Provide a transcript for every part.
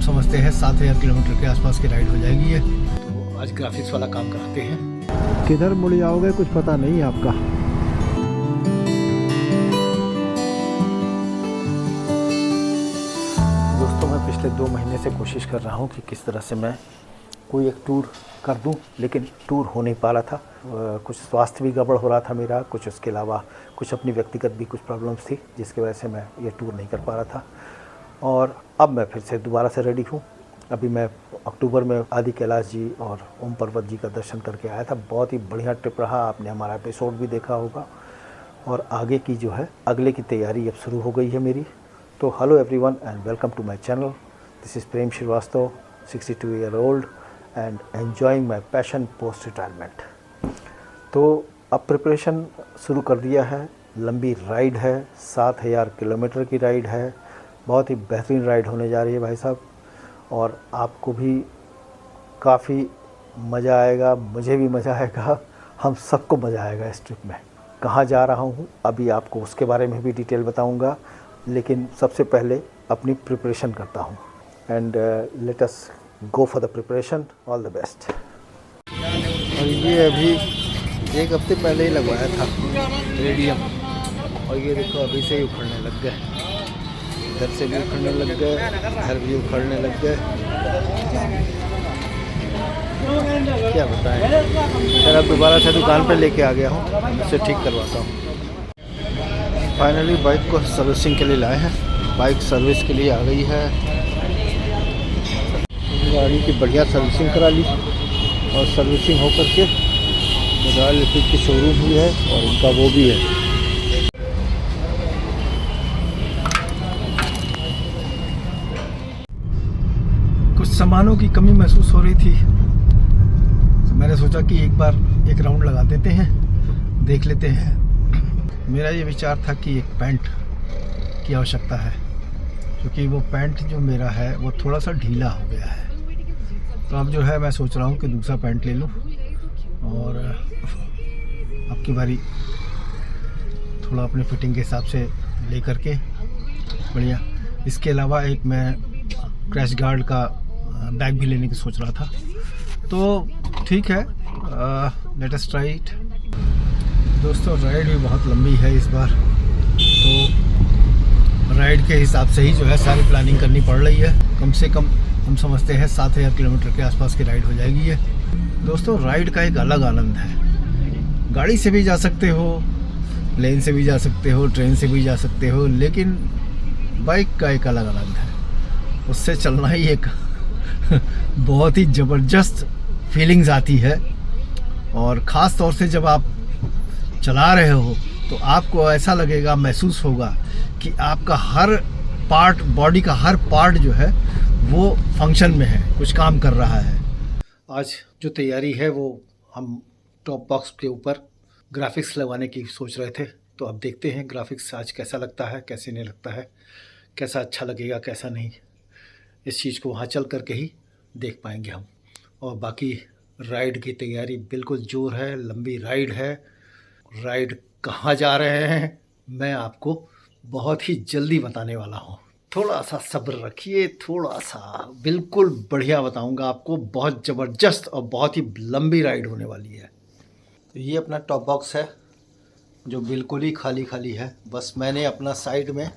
समझते हैं 7,000 किलोमीटर के आसपास की राइड हो जाएगी ये। तो आज ग्राफिक्स वाला काम कराते हैं। किधर मुड़ जाओगे कुछ पता नहीं है आपका। दोस्तों, मैं पिछले 2 महीने से कोशिश कर रहा हूँ कि किस तरह से मैं कोई एक टूर कर दूं, लेकिन टूर हो नहीं पा रहा था। कुछ स्वास्थ्य भी गड़बड़ हो रहा था मेरा, कुछ उसके अलावा कुछ अपनी व्यक्तिगत भी कुछ प्रॉब्लम्स थी, जिसकी वजह से मैं ये टूर नहीं कर पा रहा था। और अब मैं फिर से दोबारा से रेडी हूँ। अभी मैं अक्टूबर में आदि कैलाश जी और ओम पर्वत जी का दर्शन करके आया था। बहुत ही बढ़िया ट्रिप रहा। आपने हमारा एपिसोड भी देखा होगा। और आगे की जो है अगले की तैयारी अब शुरू हो गई है मेरी। तो hello everyone and welcome to my channel. This is Prem Shrivastava, 62 year old and enjoying my passion post retirement. तो अब प्रिपरेशन शुरू कर दिया है। लंबी राइड है, 7,000 किलोमीटर की राइड है। बहुत ही बेहतरीन राइड होने जा रही है भाई साहब, और आपको भी काफ़ी मज़ा आएगा, मुझे भी मज़ा आएगा, हम सबको मज़ा आएगा इस ट्रिप में। कहाँ जा रहा हूँ अभी आपको उसके बारे में भी डिटेल बताऊँगा, लेकिन सबसे पहले अपनी प्रिपरेशन करता हूँ। And let us go for the preparation. All the best. और ये अभी 1 हफ्ते पहले ही लगवाया था रेडियम, और ये देखो अभी से ही उखड़ने लग गए। इधर से भी उखड़ने लग गए, इधर भी उखड़ने लग गए। क्या बताएं। फिर अब दोबारा से दुकान पे लेके आ गया हूँ, इसे ठीक करवाता हूँ। फाइनली बाइक को सर्विसिंग के लिए लाए हैं। बाइक सर्विस के लिए आ गई है। गाड़ी की बढ़िया सर्विसिंग करा ली, और सर्विसिंग होकर के रॉयल एनफील्ड की शोरूम भी है और उनका वो भी है। कुछ सामानों की कमी महसूस हो रही थी, तो मैंने सोचा कि एक बार एक राउंड लगा देते हैं, देख लेते हैं। मेरा ये विचार था कि एक पैंट की आवश्यकता है, क्योंकि वो पैंट जो मेरा है वो थोड़ा सा ढीला हो गया है। तो अब जो है मैं सोच रहा हूँ कि दूसरा पैंट ले लूँ, और अब की बारी थोड़ा अपने फिटिंग के हिसाब से ले करके बढ़िया। इसके अलावा एक मैं क्रैश गार्ड का बैग भी लेने की सोच रहा था। तो ठीक है, लेट अस ट्राई इट। दोस्तों, राइड भी बहुत लंबी है इस बार, तो राइड के हिसाब से ही जो है सारी प्लानिंग करनी पड़ रही है। कम से कम हम समझते हैं 7,000 किलोमीटर के आसपास की राइड हो जाएगी ये। दोस्तों, राइड का एक अलग आनंद है। गाड़ी से भी जा सकते हो, प्लेन से भी जा सकते हो, ट्रेन से भी जा सकते हो, लेकिन बाइक का एक अलग आनंद है। उससे चलना ही एक बहुत ही ज़बरदस्त फीलिंग्स आती है। और ख़ास तौर से जब आप चला रहे हो तो आपको ऐसा लगेगा, महसूस होगा कि आपका हर पार्ट, बॉडी का हर पार्ट जो है वो फंक्शन में है, कुछ काम कर रहा है। आज जो तैयारी है वो हम टॉप बॉक्स के ऊपर ग्राफिक्स लगवाने की सोच रहे थे। तो अब देखते हैं ग्राफिक्स आज कैसा लगता है, कैसे नहीं लगता है, कैसा अच्छा लगेगा, कैसा नहीं। इस चीज़ को वहाँ चल करके ही देख पाएंगे हम। और बाकी राइड की तैयारी बिल्कुल जोर है, लंबी राइड है। राइड कहाँ जा रहे हैं मैं आपको बहुत ही जल्दी बताने वाला हूँ। थोड़ा सा सब्र रखिए, थोड़ा सा, बिल्कुल बढ़िया बताऊंगा आपको। बहुत ज़बरदस्त और बहुत ही लंबी राइड होने वाली है। तो ये अपना टॉप बॉक्स है जो बिल्कुल ही खाली खाली है। बस मैंने अपना साइड में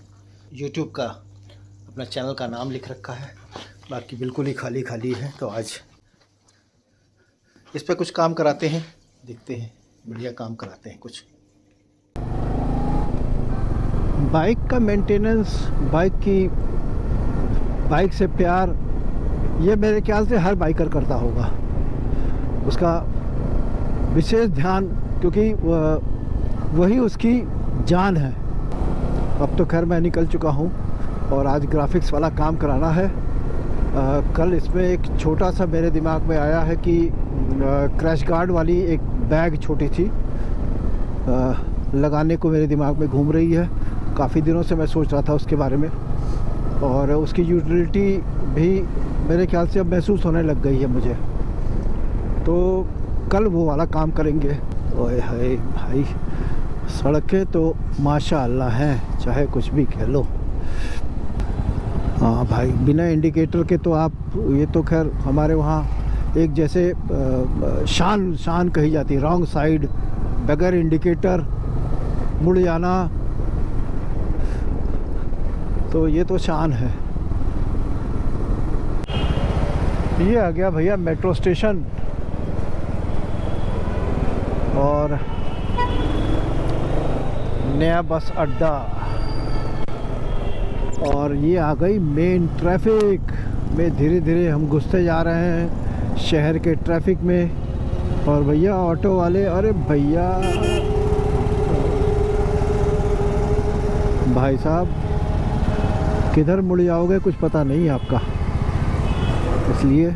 यूट्यूब का अपना चैनल का नाम लिख रखा है, बाकी बिल्कुल ही खाली खाली है। तो आज इस पर कुछ काम कराते हैं, देखते हैं, बढ़िया काम कराते हैं कुछ। बाइक का मेंटेनेंस, बाइक से प्यार, ये मेरे ख्याल से हर बाइकर करता होगा। उसका विशेष ध्यान, क्योंकि वही उसकी जान है। अब तो खैर मैं निकल चुका हूँ और आज ग्राफिक्स वाला काम कराना है। कल इसमें एक छोटा सा मेरे दिमाग में आया है कि क्रैश गार्ड वाली एक बैग छोटी सी लगाने को मेरे दिमाग में घूम रही है। काफ़ी दिनों से मैं सोच रहा था उसके बारे में, और उसकी यूटिलिटी भी मेरे ख्याल से अब महसूस होने लग गई है मुझे। तो कल वो वाला काम करेंगे। ओए हाय भाई, सड़कें तो माशाअल्लाह हैं, चाहे कुछ भी कह लो। हाँ भाई, बिना इंडिकेटर के तो आप, ये तो खैर हमारे वहाँ एक जैसे शान कही जाती है, रॉन्ग साइड, बगैर इंडिकेटर मुड़ जाना, तो ये तो शान है। ये आ गया भैया मेट्रो स्टेशन, और नया बस अड्डा, और ये आ गई मेन ट्रैफिक में। धीरे धीरे हम घुसते जा रहे हैं शहर के ट्रैफिक में। और भैया ऑटो वाले, अरे भैया भाई साहब किधर मुड़ जाओगे कुछ पता नहीं आपका, इसलिए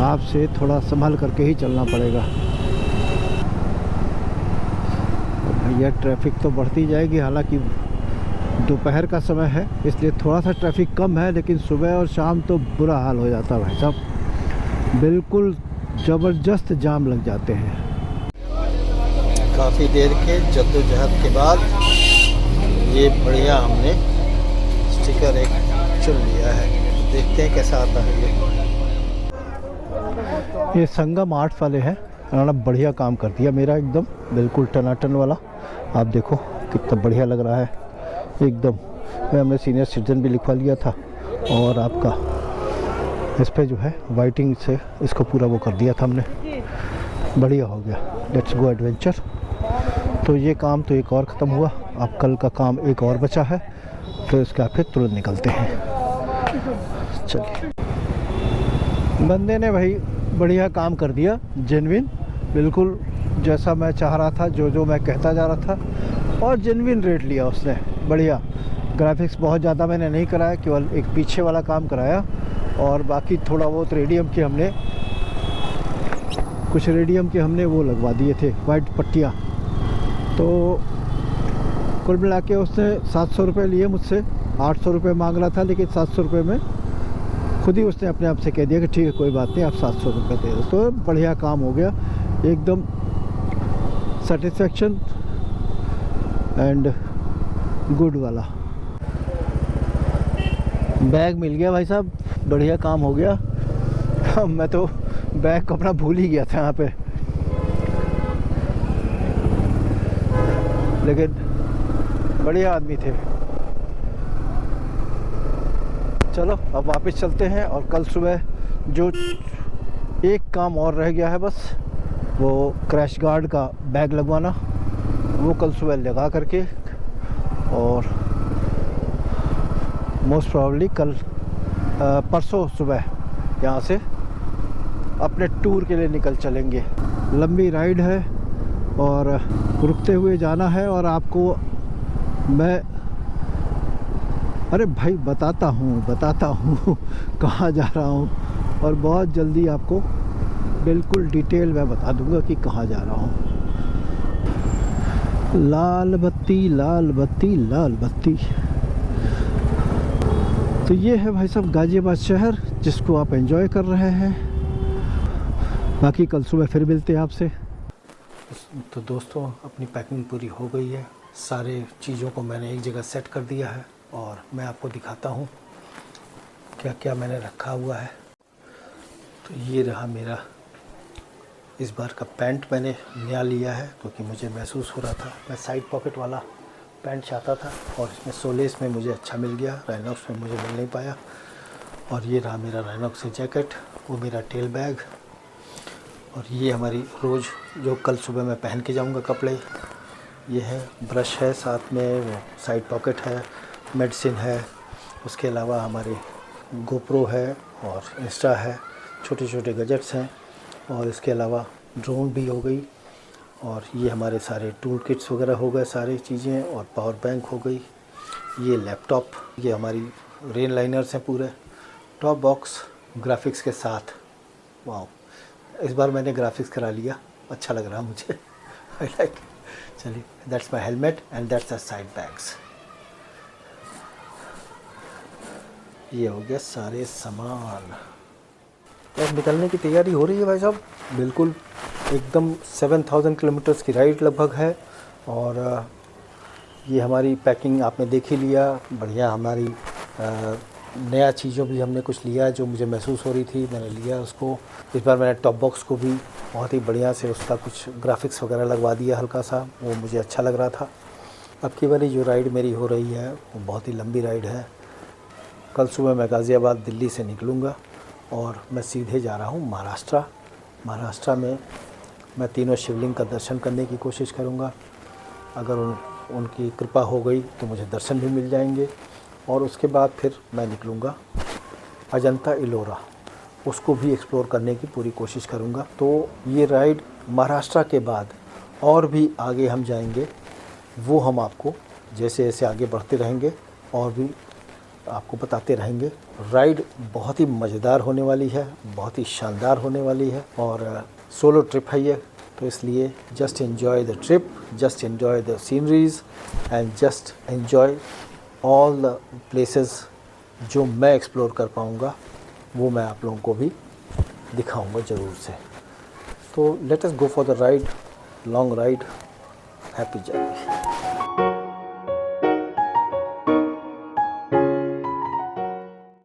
आपसे थोड़ा संभल करके ही चलना पड़ेगा। भैया ट्रैफिक तो बढ़ती जाएगी, हालांकि दोपहर का समय है इसलिए थोड़ा सा ट्रैफिक कम है, लेकिन सुबह और शाम तो बुरा हाल हो जाता है भाई साहब, बिल्कुल ज़बरदस्त जाम लग जाते हैं। काफ़ी देर के जद्दोजहद के बाद ये बढ़िया हमने स्टिकर एक चुन लिया है, देखते हैं कैसा आता है। ये संगम आर्ट्स वाले हैं, उन्होंने बढ़िया काम कर दिया मेरा, एकदम बिल्कुल टनाटन वाला। आप देखो कितना बढ़िया लग रहा है एकदम। हमने सीनियर सिटीजन भी लिखवा लिया था, और आपका इस पे जो है वाइटिंग से इसको पूरा वो कर दिया था हमने, बढ़िया हो गया। Let's go adventure. तो ये काम तो एक और ख़त्म हुआ, अब कल का काम एक और बचा है, फिर उसके बाद फिर तुरंत निकलते हैं। चलिए, बंदे ने भाई बढ़िया काम कर दिया, जेन्युइन, बिल्कुल जैसा मैं चाह रहा था, जो मैं कहता जा रहा था, और जेन्युइन रेट लिया उसने, बढ़िया। ग्राफिक्स बहुत ज़्यादा मैंने नहीं कराया, केवल एक पीछे वाला काम कराया, और बाकी थोड़ा बहुत रेडियम के हमने वो लगवा दिए थे, वाइट पट्टियाँ। तो कुल मिला के उसने 700 रुपये लिए मुझसे, 800 रुपये मांग रहा था, लेकिन 700 रुपये में खुद ही उसने अपने आप से कह दिया कि ठीक है कोई बात नहीं, आप 700 रुपये दे दो। तो बढ़िया काम हो गया, एकदम सेटिस्फेक्शन एंड गुड वाला। बैग मिल गया भाई साहब, बढ़िया काम हो गया। मैं तो बैग को अपना भूल ही गया था यहाँ पे, लेकिन बढ़िया आदमी थे। चलो अब वापस चलते हैं, और कल सुबह जो एक काम और रह गया है बस, वो क्रैश गार्ड का बैग लगवाना, वो कल सुबह लगा करके, और मोस्ट प्रॉब्ली कल परसों सुबह यहाँ से अपने टूर के लिए निकल चलेंगे। लंबी राइड है और रुकते हुए जाना है, और आपको मैं, अरे भाई बताता हूँ कहाँ जा रहा हूँ, और बहुत जल्दी आपको बिल्कुल डिटेल मैं बता दूँगा कि कहाँ जा रहा हूँ। लाल बत्ती लाल बत्ती लाल बत्ती। तो ये है भाई साहब गाज़ियाबाद शहर, जिसको आप एंजॉय कर रहे हैं। बाकी कल सुबह फिर मिलते हैं आपसे। तो दोस्तों, अपनी पैकिंग पूरी हो गई है, सारे चीज़ों को मैंने एक जगह सेट कर दिया है, और मैं आपको दिखाता हूँ क्या क्या मैंने रखा हुआ है। तो ये रहा मेरा इस बार का पैंट, मैंने नया लिया है क्योंकि मुझे महसूस हो रहा था, मैं साइड पॉकेट वाला पैंट चाहता था, और इसमें सोलेस में मुझे अच्छा मिल गया, राइनॉक्स में मुझे मिल नहीं पाया। और ये रहा मेरा राइनॉक्स से जैकेट, वो मेरा टेल बैग, और ये हमारी रोज़ जो कल सुबह मैं पहन के जाऊंगा कपड़े, ये है ब्रश है, साथ में वो साइड पॉकेट है, मेडिसिन है, उसके अलावा हमारे गोप्रो है और इंस्टा है, छोटे छोटे गैजेट्स हैं, और इसके अलावा ड्रोन भी हो गई, और ये हमारे सारे टूल किट्स वगैरह हो गए सारी चीज़ें, और पावर बैंक हो गई, ये लैपटॉप, ये हमारी रेन लाइनर्स हैं पूरे, टॉप बॉक्स ग्राफिक्स के साथ। वाह, इस बार मैंने ग्राफिक्स करा लिया, अच्छा लग रहा मुझे, आई लाइक। चलिए, that's my helmet and that's the side bags. ये हो गया सारे सामान। बस निकलने की तैयारी हो रही है भाई साहब, बिल्कुल एकदम 7000 किलोमीटर्स की राइड लगभग है, और ये हमारी पैकिंग आपने देख ही लिया, बढ़िया हमारी नया चीज़ों भी हमने कुछ लिया जो मुझे महसूस हो रही थी, मैंने लिया उसको। इस बार मैंने टॉप बॉक्स को भी बहुत ही बढ़िया से उसका कुछ ग्राफिक्स वगैरह लगवा दिया हल्का सा, वो मुझे अच्छा लग रहा था। अब की बारी जो राइड मेरी हो रही है वो बहुत ही लंबी राइड है। कल सुबह मैं गाज़ियाबाद दिल्ली से निकलूँगा और मैं सीधे जा रहा हूँ महाराष्ट्र। महाराष्ट्र में मैं तीनों शिवलिंग का दर्शन करने की कोशिश करूँगा। अगर उनकी कृपा हो गई तो मुझे दर्शन भी मिल जाएंगे और उसके बाद फिर मैं निकलूँगा अजंता इलोरा, उसको भी एक्सप्लोर करने की पूरी कोशिश करूँगा। तो ये राइड महाराष्ट्र के बाद और भी आगे हम जाएंगे, वो हम आपको जैसे जैसे आगे बढ़ते रहेंगे और भी आपको बताते रहेंगे। राइड बहुत ही मज़ेदार होने वाली है, बहुत ही शानदार होने वाली है और सोलो ट्रिप है ये, तो इसलिए just enjoy the trip, just enjoy the sceneries and just enjoy all the places जो मैं एक्सप्लोर कर पाऊँगा वो मैं आप लोगों को भी दिखाऊँगा ज़रूर से। तो let us go for the ride, long ride, happy journey.